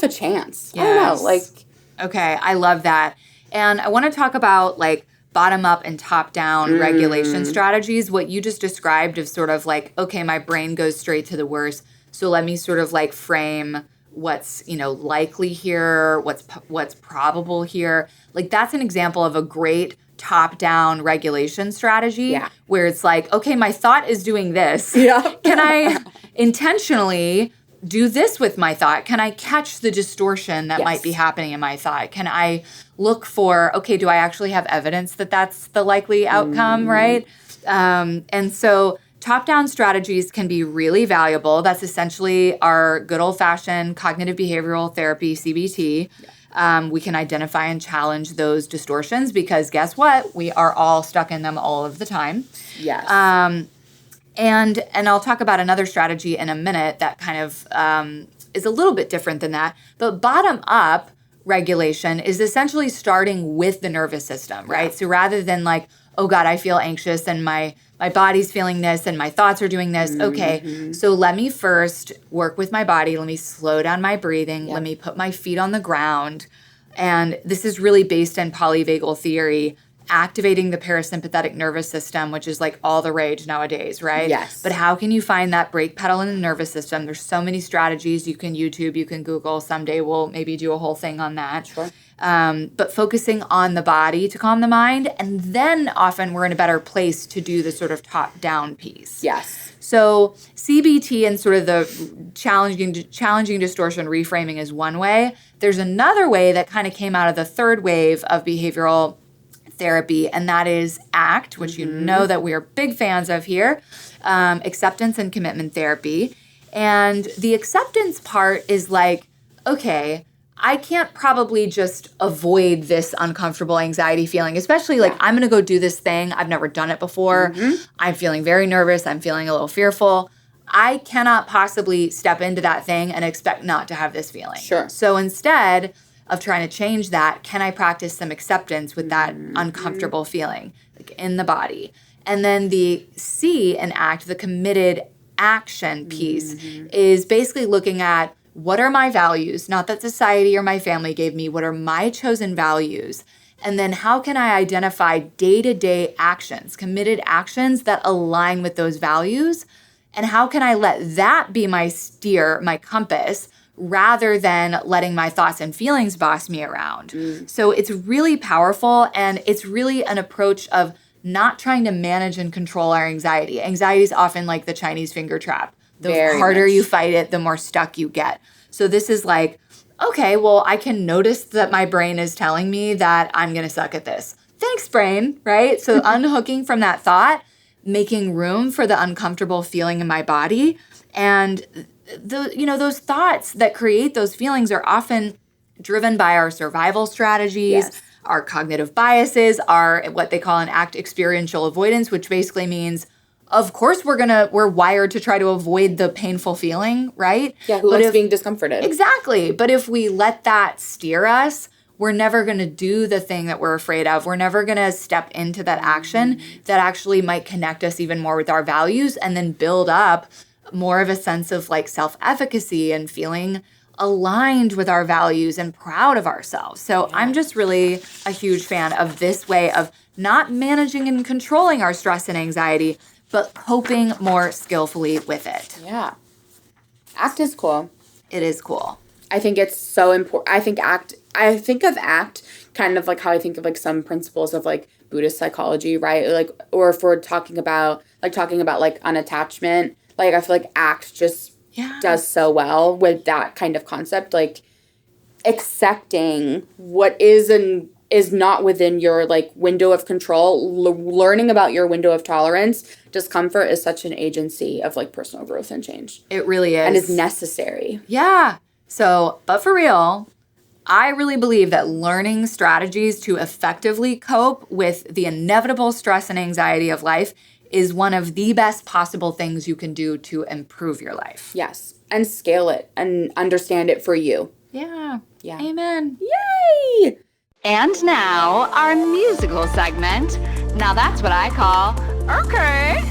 a chance. Yes. I don't know, Okay, I love that. And I want to talk about like bottom up and top down regulation strategies. What you just described of sort of like, okay, my brain goes straight to the worst. So let me sort of like frame what's, likely here, what's probable here. Like that's an example of a great top down regulation strategy where it's like, okay, my thought is doing this. Yeah. Can I intentionally do this with my thought? Can I catch the distortion that might be happening in my thought? Can I look for, okay, do I actually have evidence that that's the likely outcome, right? And so top-down strategies can be really valuable. That's essentially our good old-fashioned cognitive behavioral therapy, CBT. We can identify and challenge those distortions because guess what? We are all stuck in them all of the time. Yes. And I'll talk about another strategy in a minute that kind of is a little bit different than that. But bottom-up regulation is essentially starting with the nervous system, right? So rather than like, oh God, I feel anxious and my body's feeling this and my thoughts are doing this. Okay, so let me first work with my body. Let me slow down my breathing. Let me put my feet on the ground. And this is really based in polyvagal theory, activating the parasympathetic nervous system, which is like all the rage nowadays, right? Yes. But how can you find that brake pedal in the nervous system? There's so many strategies. You can YouTube, you can Google. Someday we'll maybe do a whole thing on that. Sure. But focusing on the body to calm the mind, and then often we're in a better place to do the sort of top-down piece. Yes. So CBT and sort of the challenging distortion reframing is one way. There's another way that kind of came out of the third wave of behavioral therapy, and that is ACT, which you know that we are big fans of here, acceptance and commitment therapy. And the acceptance part is like, okay, I can't probably just avoid this uncomfortable anxiety feeling, especially like I'm going to go do this thing. I've never done it before. I'm feeling very nervous. I'm feeling a little fearful. I cannot possibly step into that thing and expect not to have this feeling. Sure. So instead of trying to change that, can I practice some acceptance with that uncomfortable feeling like in the body? And then the C in ACT, the committed action piece, is basically looking at what are my values, not that society or my family gave me, what are my chosen values? And then how can I identify day-to-day actions, committed actions that align with those values? And how can I let that be my steer, my compass, rather than letting my thoughts and feelings boss me around? So it's really powerful, and it's really an approach of not trying to manage and control our anxiety. Anxiety is often like the Chinese finger trap. The harder you fight it, the more stuck you get. So this is like, okay, well, I can notice that my brain is telling me that I'm going to suck at this. Thanks, brain, right? So unhooking from that thought, making room for the uncomfortable feeling in my body. And those thoughts that create those feelings are often driven by our survival strategies, our cognitive biases, our what they call an ACT experiential avoidance, which basically means, of course, we're wired to try to avoid the painful feeling, right? Yeah, who likes being discomforted? Exactly. But if we let that steer us, we're never going to do the thing that we're afraid of. We're never going to step into that action that actually might connect us even more with our values and then build up more of a sense of like self-efficacy and feeling aligned with our values and proud of ourselves. So I'm just really a huge fan of this way of not managing and controlling our stress and anxiety, but coping more skillfully with it. Yeah. ACT is cool. It is cool. I think it's so important. I think of ACT kind of like how I think of like some principles of like Buddhist psychology, right? Like, or if we're talking about like unattachment, like I feel like ACT just does so well with that kind of concept, like accepting what is and is not within your like window of control, learning about your window of tolerance. Discomfort is such an agency of like personal growth and change. It really is. And is necessary. Yeah. So, but for real, I really believe that learning strategies to effectively cope with the inevitable stress and anxiety of life is one of the best possible things you can do to improve your life. Yes. And scale it and understand it for you. Yeah. Yeah. Amen. Yay! And now, our musical segment. Now that's what I call Okay,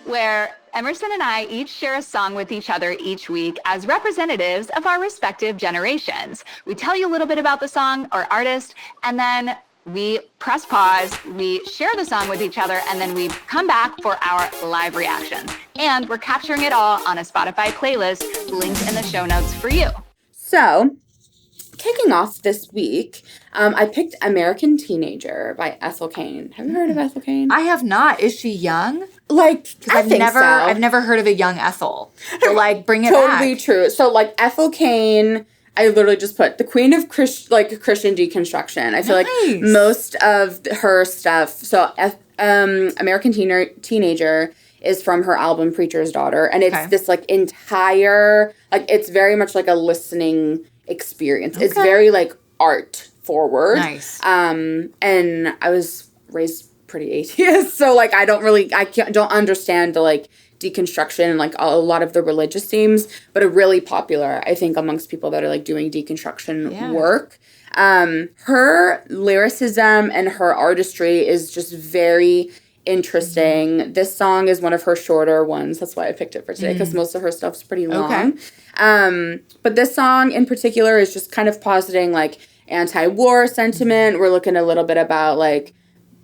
where Emerson and I each share a song with each other each week as representatives of our respective generations. We tell you a little bit about the song or artist, and then we press pause, we share the song with each other, and then we come back for our live reactions. And we're capturing it all on a Spotify playlist linked in the show notes for you. So, kicking off this week, I picked American Teenager by Ethel Cain. Have you heard of Ethel Cain? I have not. Is she young? Like, I think so. I've never heard of a young Ethel. So, like, bring it Totally back. true. So, like, Ethel Cain, I literally just put the queen of Christian deconstruction. I feel like most of her stuff. So, American Teenager is from her album Preacher's Daughter, and it's this like entire it's very much like a listening experience. It's very like art forward. Nice. And I was raised pretty atheist, so like I don't understand the like deconstruction and like a lot of the religious themes, but a really popular, I think, amongst people that are like doing deconstruction work. Her lyricism and her artistry is just very interesting. Mm-hmm. This song is one of her shorter ones. That's why I picked it for today, because most of her stuff's pretty long. But this song in particular is just kind of positing like anti-war sentiment. We're looking a little bit about like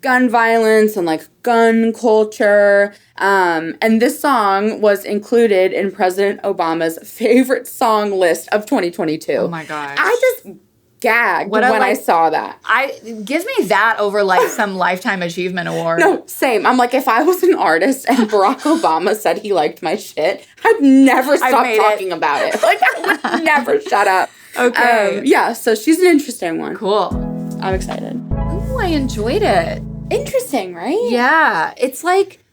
gun violence and like gun culture. And this song was included in President Obama's favorite song list of 2022. Oh my gosh. I just gagged when I saw that. Give me that over like some Lifetime Achievement Award. No, same. I'm like, if I was an artist and Barack Obama said he liked my shit, I'd never stop talking about it. Like, I would never shut up. Okay. Yeah, so she's an interesting one. Cool. I'm excited. Ooh, I enjoyed it. Interesting, right? Yeah. It's like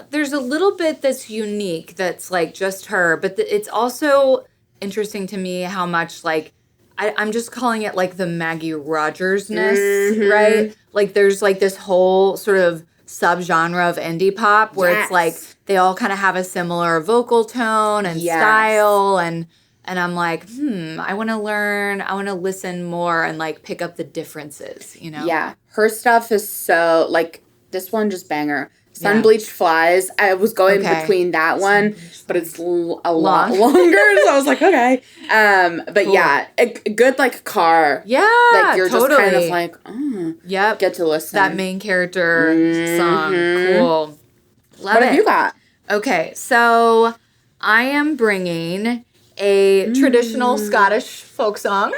there's a little bit that's unique that's like just her, but it's also interesting to me how much like I'm just calling it like the Maggie Rogers-ness, right? Like there's like this whole sort of subgenre of indie pop where it's like they all kind of have a similar vocal tone and style and I'm like, I want to learn, I want to listen more and like pick up the differences, you know? Yeah. Her stuff is so like this one just banger. Sun-Bleached Flies. I was going between that one, but it's a lot longer. So I was like, okay. But cool. Yeah, a good like car. Yeah, like you're just kind of like, get to listen. That main character song. Cool. Love it. What have you got? Okay, so I am bringing a traditional Scottish folk song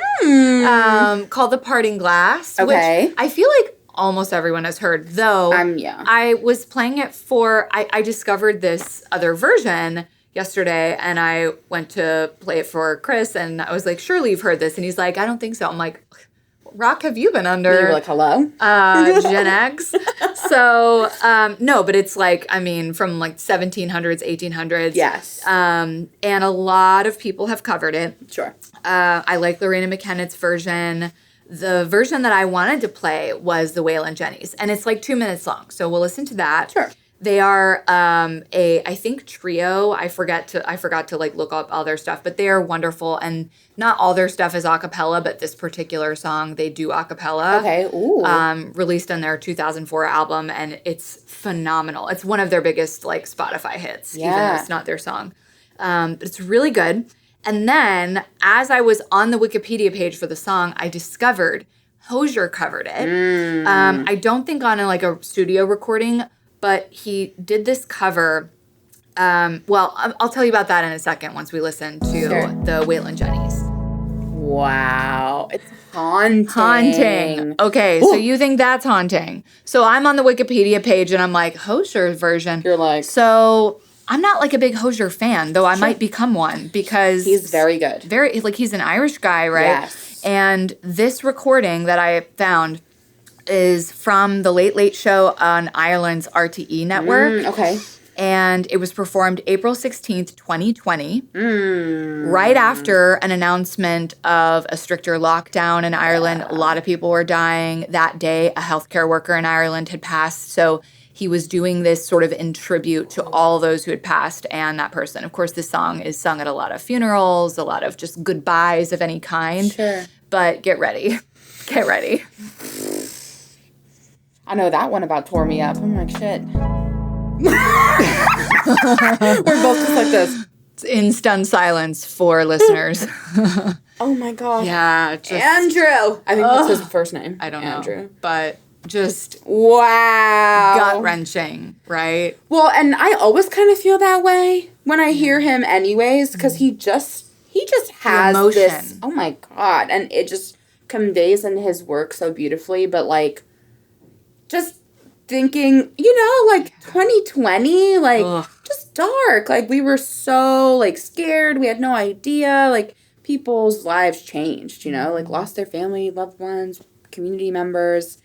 called The Parting Glass. Okay. Which I feel like almost everyone has heard, though. I was playing it I discovered this other version yesterday, and I went to play it for Chris, and I was like, surely you've heard this. And he's like, I don't think so. I'm like, rock have you been under? You were like, hello? Gen X. So, no, but it's like, I mean, from like 1700s, 1800s. Yes. And a lot of people have covered it. Sure. I like Lorena McKennett's version. The version that I wanted to play was the Wailin Jennies, and it's like 2 minutes long. So we'll listen to that. Sure. They are I think trio. I forgot to like look up all their stuff, but they are wonderful, and not all their stuff is a cappella, but this particular song they do a cappella. Okay. Ooh. Released on their 2004 album, and it's phenomenal. It's one of their biggest like Spotify hits, even though it's not their song. But it's really good. And then, as I was on the Wikipedia page for the song, I discovered Hozier covered it. I don't think on a studio recording, but he did this cover. Well, I'll tell you about that in a second once we listen to the Wailin Jennies. Wow. It's haunting. Haunting. Okay, so you think that's haunting. So I'm on the Wikipedia page and I'm like, Hosier's version. You're like... So I'm not like a big Hosier fan, though I might become one because... He's very good. He's an Irish guy, right? Yes. And this recording that I found is from the Late Late Show on Ireland's RTE network. Okay. And it was performed April 16th, 2020, right after an announcement of a stricter lockdown in Ireland. A lot of people were dying. That day, a healthcare worker in Ireland had passed. So he was doing this sort of in tribute to all those who had passed and that person. Of course, this song is sung at a lot of funerals, a lot of just goodbyes of any kind. Sure. But get ready. Get ready. I know that one about tore me up. I'm like, shit. We're both just like this. It's in stunned silence for listeners. Oh my God. Yeah. Andrew. I think that's his first name. I don't Andrew. know. But just wow. gut-wrenching, right? Well, and I always kind of feel that way when I hear him anyways, because he just has emotion. This, oh my God, and it just conveys in his work so beautifully, but like, just thinking, 2020, like, just dark, like, we were so, like, scared, we had no idea, like, people's lives changed, like, lost their family, loved ones, community members.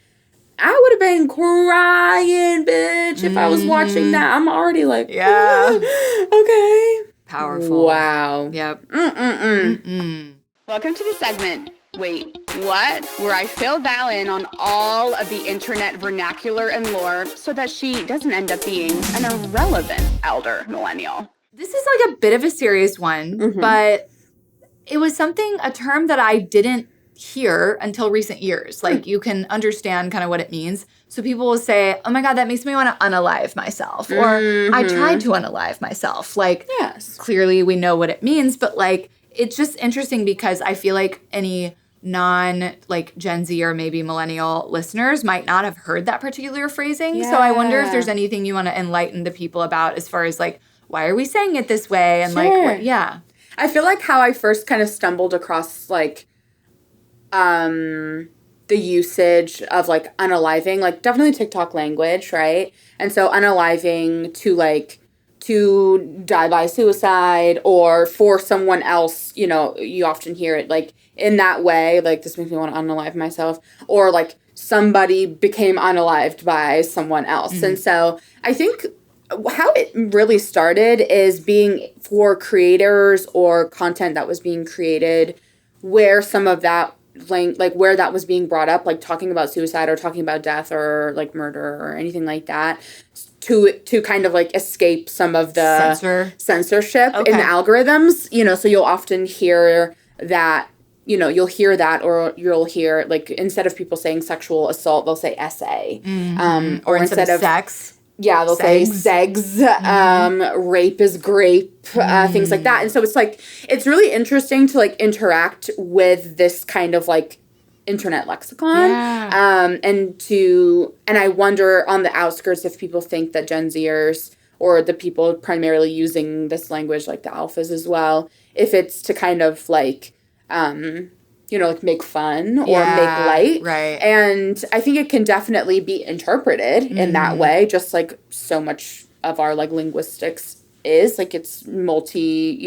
I would have been crying, bitch, if I was watching that. I'm already like, yeah. Okay. Powerful. Wow. Yep. Welcome to the segment, Wait, What? Where I fill Val in on all of the internet vernacular and lore so that she doesn't end up being an irrelevant elder millennial. This is like a bit of a serious one, but it was a term that I didn't hear until recent years. Like, you can understand kind of what it means. So people will say, oh my God, that makes me want to unalive myself. Or I tried to unalive myself. Like, yes. Clearly we know what it means, but like, it's just interesting because I feel like any like Gen Z or maybe millennial listeners might not have heard that particular phrasing. Yeah. So I wonder if there's anything you want to enlighten the people about as far as like, why are we saying it this way? And like, I feel like how I first kind of stumbled across like, the usage of like unaliving, like definitely TikTok language, right? And so unaliving to die by suicide or for someone else, you often hear it like in that way, like this makes me want to unalive myself, or like somebody became unalived by someone else. And so I think how it really started is being for creators or content that was being created where some of that like where that was being brought up, like talking about suicide or talking about death or like murder or anything like that, to kind of like escape some of the censorship in the algorithms, so you'll often hear that, you'll hear that, or you'll hear like instead of people saying sexual assault, they'll say SA, or instead of sex. Yeah, they'll say segs, rape is grape, things like that. And so it's like, it's really interesting to like interact with this kind of like internet lexicon. Yeah. And I wonder on the outskirts if people think that Gen Zers or the people primarily using this language, like the alphas as well, if it's to kind of like, like make fun or make light. Right. And I think it can definitely be interpreted in that way, just like so much of our like linguistics is, like it's multi,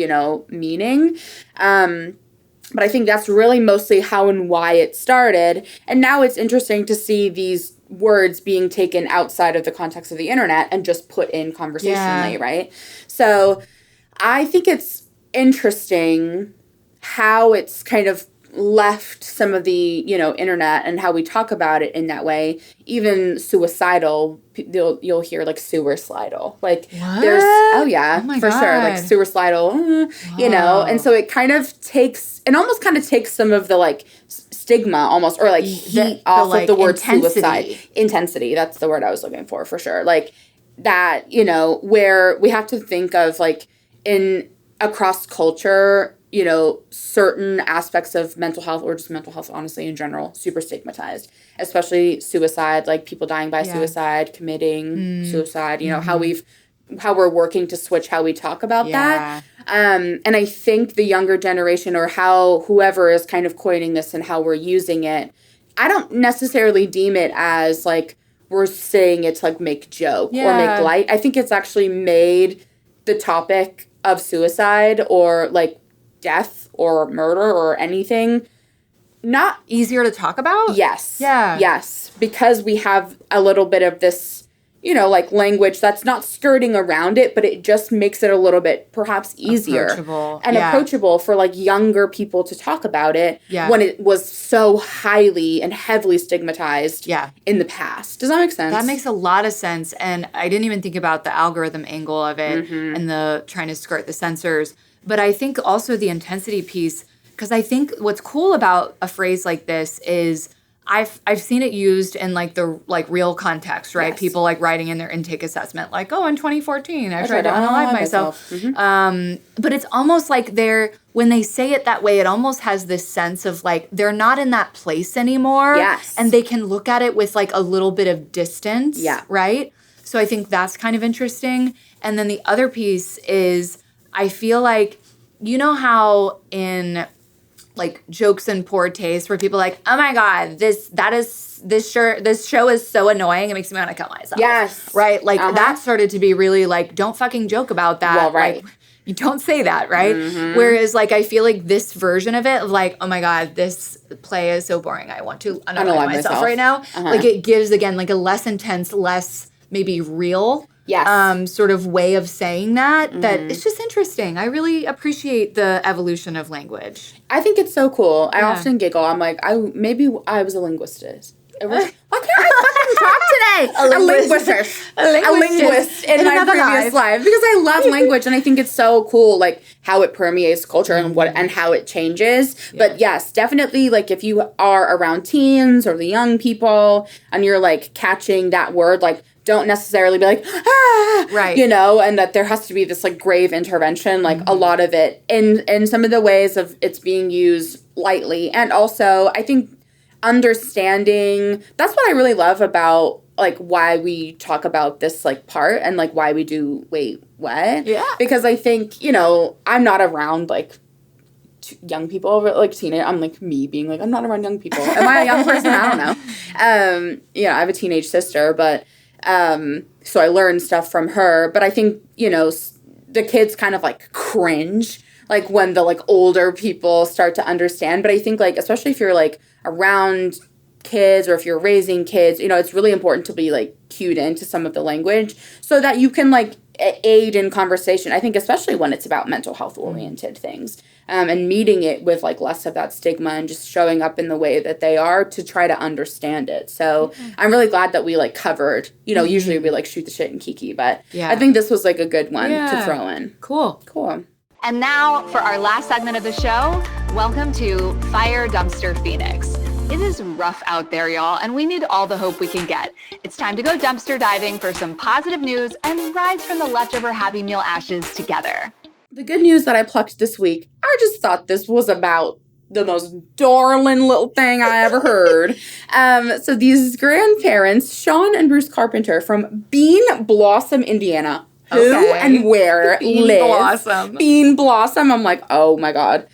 meaning. But I think that's really mostly how and why it started. And now it's interesting to see these words being taken outside of the context of the internet and just put in conversationally, right? So I think it's interesting how it's kind of left some of the, internet and how we talk about it in that way. Even suicidal, you'll hear like sewer-slidal. Like what? There's, for sure. Like sewer-slidal, and so it kind of takes some of the like stigma almost, or like heat off of the word intensity. Suicide. Intensity, that's the word I was looking for sure. Like that, where we have to think of like across culture, certain aspects of mental health or just mental health, honestly, in general, super stigmatized, especially suicide, like people dying by suicide, committing suicide, how we're working to switch how we talk about that. And I think the younger generation or how whoever is kind of coining this and how we're using it, I don't necessarily deem it as like we're saying it's like make joke or make light. I think it's actually made the topic of suicide or like death or murder or anything not easier to talk about. Yes. Yeah. Yes. Because we have a little bit of this, you know, like language that's not skirting around it, but it just makes it a little bit perhaps easier approachable for like younger people to talk about it when it was so highly and heavily stigmatized in the past. Does that make sense? That makes a lot of sense. And I didn't even think about the algorithm angle of it and the trying to skirt the censors. But I think also the intensity piece, because I think what's cool about a phrase like this is I've seen it used in like the like real context, right? Yes. People like writing in their intake assessment, like, oh, in 2014, I tried to unalive myself. But it's almost like when they say it that way, it almost has this sense of like they're not in that place anymore. Yes. And they can look at it with like a little bit of distance. Yeah. Right? So I think that's kind of interesting. And then the other piece is I feel like, you know how in like jokes in poor taste where people are like, oh my God, this show is so annoying. It makes me want to kill myself. Yes. Right? Like that started to be really like, don't fucking joke about that. Well, right. Like, you don't say that, right? Whereas like I feel like this version of it of like, oh my God, this play is so boring. I want to unalive myself right now. Like it gives again like a less intense, less maybe real sort of way of saying that it's just interesting. I really appreciate the evolution of language. I think it's so cool. I often giggle. I'm like, maybe I was a linguist. Why can't I fucking talk today? A linguist in my previous life. Because I love language and I think it's so cool, like how it permeates culture and how it changes. Yeah. But yes, definitely like if you are around teens or the young people and you're like catching that word, like don't necessarily be like, right, you know, and that there has to be this like grave intervention, like a lot of it in some of the ways of it's being used lightly. And also I think understanding, that's what I really love about like why we talk about this like part and like why we do wait what. Yeah. Because I think, you know, I'm not around like young people, like teenage. I'm like me being like, I'm not around young people. Am I a young person? I don't know. Yeah, I have a teenage sister, but so I learned stuff from her. But I think, you know, the kids kind of like cringe like when the like older people start to understand. But I think like, especially if you're like around kids or if you're raising kids, you know, it's really important to be like cued into some of the language so that you can like aid in conversation. I think especially when it's about mental health oriented things, and meeting it with like less of that stigma and just showing up in the way that they are to try to understand it. So I'm really glad that we like covered, you know, usually we like shoot the shit and kiki, but I think this was like a good one to throw in. Cool. And now for our last segment of the show, welcome to Fire Dumpster Phoenix. It is rough out there, y'all, and we need all the hope we can get. It's time to go dumpster diving for some positive news and rise from the leftover Happy Meal ashes together. The good news that I plucked this week, I just thought this was about the most darling little thing I ever heard. So these grandparents, Sean and Bruce Carpenter from Bean Blossom, Indiana, who and where live. Bean Blossom. I'm like, oh my God.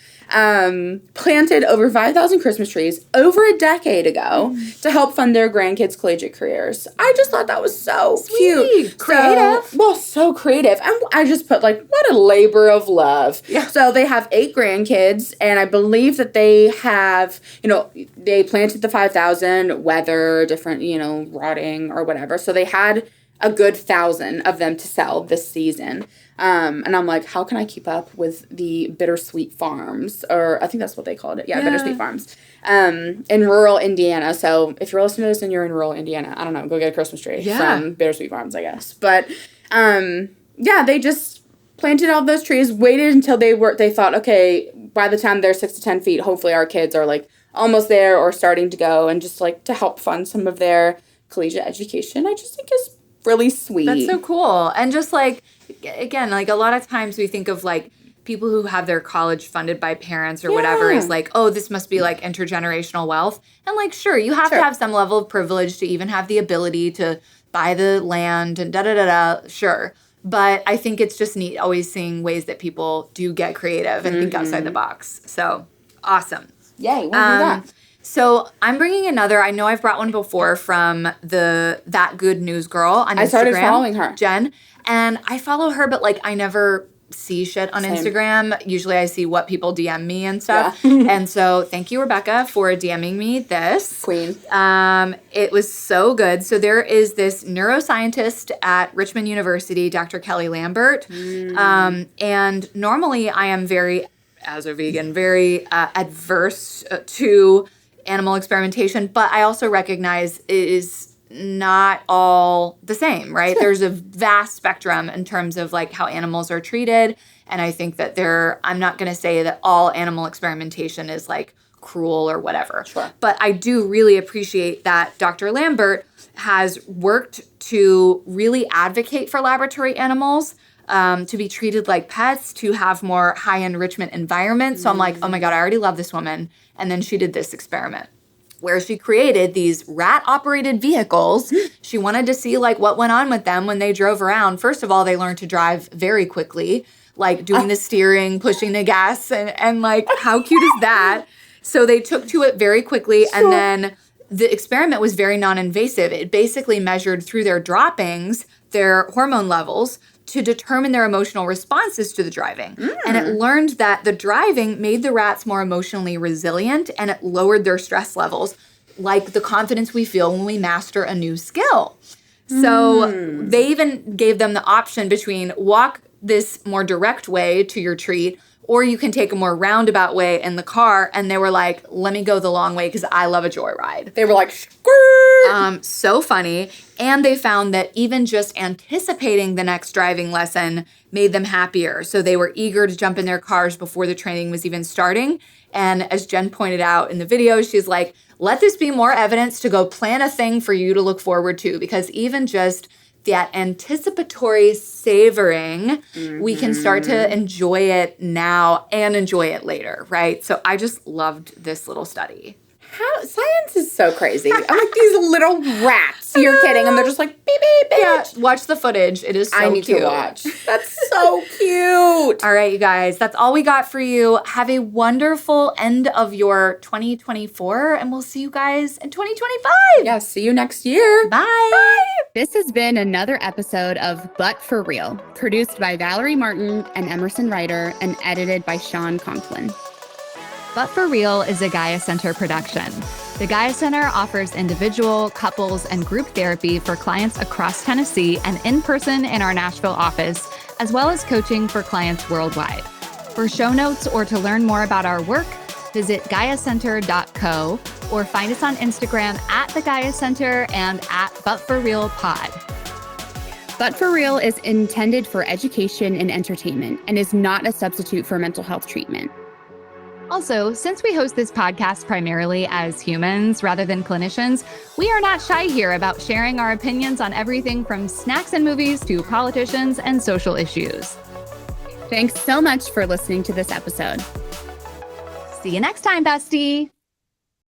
Planted over 5,000 Christmas trees over a decade ago to help fund their grandkids' collegiate careers. I just thought that was so cute. Creative. So creative. And I just put like, what a labor of love. Yeah. So they have 8 grandkids, and I believe that they have, you know, they planted the 5,000, weather, different, you know, rotting or whatever. So they had a good 1,000 of them to sell this season. And I'm like, how can I keep up with the bittersweet farms? Or I think that's what they called it. Yeah. Bittersweet farms. In rural Indiana. So if you're listening to this and you're in rural Indiana, I don't know, go get a Christmas tree from Bittersweet Farms, I guess. But, they just planted all those trees, waited until they thought, okay, by the time they're 6 to 10 feet, hopefully our kids are like almost there or starting to go, and just like to help fund some of their collegiate education. I just think is really sweet. That's so cool. And just like, again, like a lot of times we think of like people who have their college funded by parents or whatever is like, oh, this must be like intergenerational wealth. And like, sure, you have to have some level of privilege to even have the ability to buy the land and da-da-da-da, sure. But I think it's just neat always seeing ways that people do get creative and think outside the box. So awesome. Yay, we'll do that. So I'm bringing another. I know I've brought one before from That Good News Girl on Instagram. I started following her. Jen. And I follow her, but like I never see shit on Instagram. Usually I see what people DM me and stuff. Yeah. And so thank you, Rebecca, for DMing me this. Queen. It was so good. So there is this neuroscientist at Richmond University, Dr. Kelly Lambert. And normally I am as a vegan, very adverse to animal experimentation, but I also recognize it is not all the same, right? There's a vast spectrum in terms of like how animals are treated. And I think that I'm not going to say that all animal experimentation is like cruel or whatever. Sure. But I do really appreciate that Dr. Lambert has worked to really advocate for laboratory animals to be treated like pets, to have more high enrichment environments. So I'm like, oh my God, I already love this woman. And then she did this experiment where she created these rat-operated vehicles. She wanted to see like what went on with them when they drove around. First of all, they learned to drive very quickly, like doing the steering, pushing the gas, and like how cute is that? So they took to it very quickly, and then the experiment was very non-invasive. It basically measured through their droppings, their hormone levels, to determine their emotional responses to the driving. And it learned that the driving made the rats more emotionally resilient, and it lowered their stress levels, like the confidence we feel when we master a new skill. So they even gave them the option between walk this more direct way to your treat, or you can take a more roundabout way in the car. And they were like, let me go the long way because I love a joyride. They were like, so funny. And they found that even just anticipating the next driving lesson made them happier. So they were eager to jump in their cars before the training was even starting. And as Jen pointed out in the video, she's like, let this be more evidence to go plan a thing for you to look forward to, because even just that anticipatory savoring, we can start to enjoy it now and enjoy it later, right? So I just loved this little study. Science is so crazy. I'm like these little rats. You're kidding. And they're just like, beep, beep, bitch. Yeah, watch the footage. It is so cute. I need to watch. That's so cute. All right, you guys. That's all we got for you. Have a wonderful end of your 2024, and we'll see you guys in 2025. Yeah, see you next year. Bye. Bye. This has been another episode of But For Real, produced by Valerie Martin and Emerson Ryder and edited by Sean Conklin. But For Real is a Gaia Center production. The Gaia Center offers individual, couples, and group therapy for clients across Tennessee and in person in our Nashville office, as well as coaching for clients worldwide. For show notes or to learn more about our work, visit GaiaCenter.co or find us on Instagram at the Gaia Center and at But For Real Pod. But For Real is intended for education and entertainment and is not a substitute for mental health treatment. Also, since we host this podcast primarily as humans rather than clinicians, we are not shy here about sharing our opinions on everything from snacks and movies to politicians and social issues. Thanks so much for listening to this episode. See you next time, bestie.